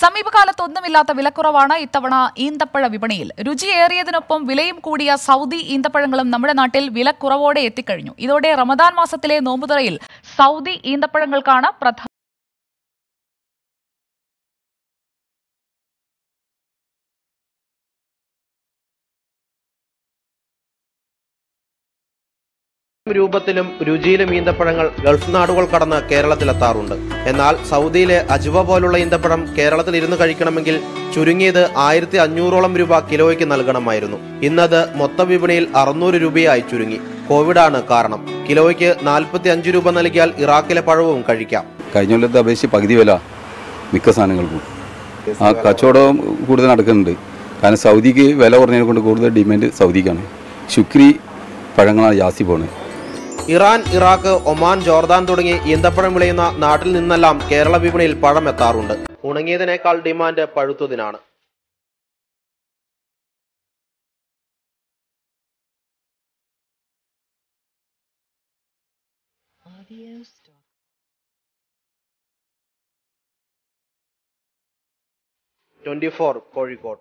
സമീപകാലത്തൊന്നുമില്ലാത്ത വിലക്കുറവാണ് ഇത്തവണ ഈന്തപ്പഴ വിപണിയിൽ. രുചിയേറിയതിനൊപ്പം വിലയും കൂടിയ സൗദി ഈന്തപ്പഴങ്ങളും നമ്മുടെ നാട്ടിൽ വിലക്കുറവോടെ എത്തിക്കഴിഞ്ഞു. ഇതോടെ റമദാൻ മാസത്തിലെ നോമ്പുതുറയിൽ സൗദി ഈന്തപ്പഴങ്ങൾക്കാണ് പ്രധാന രൂപത്തിലും രുചിയിലും ഈന്തപ്പഴങ്ങൾ ഗൾഫ് നാടുകൾ കടന്ന് കേരളത്തിലെത്താറുണ്ട്. എന്നാൽ സൗദിയിലെ അജുവ പോലുള്ള ഈന്തപ്പഴം കേരളത്തിൽ ഇരുന്ന് കഴിക്കണമെങ്കിൽ ചുരുങ്ങിയത് 1500ഓളം രൂപ കിലോയ്ക്ക് നൽകണമായിരുന്നു. ഇന്നത് മൊത്ത വിപണിയിൽ 600 രൂപയായി ചുരുങ്ങി. കോവിഡാണ് കാരണം. കിലോയ്ക്ക് 45 രൂപ നൽകിയാൽ ഇറാഖിലെ പഴവും കഴിക്കാം. കഴിഞ്ഞ കൊല്ലത്തെ അപേക്ഷിച്ച് പകുതി വില മിക്ക സാധനങ്ങൾക്കും. കച്ചവടം കൂടുതൽ നടക്കുന്നുണ്ട്. കാരണം സൗദിക്ക് വില കുറഞ്ഞതിനെ കൊണ്ട് കൂടുതൽ ഡിമാൻഡ് സൗദിക്കാണ്. ശുക്രി പഴങ്ങളാണ് ജാസ്തി പോകുന്നത്. ഇറാൻ, ഇറാഖ്, ഒമാൻ, ജോർദാൻ തുടങ്ങി ഈന്തപ്പഴം വിളയുന്ന നാട്ടിൽ നിന്നെല്ലാം കേരള വിപണിയിൽ പഴം എത്താറുണ്ട്. ഉണങ്ങിയതിനേക്കാൾ ഡിമാൻഡ് പഴുത്തതിനാണ്. കോഴിക്കോട്.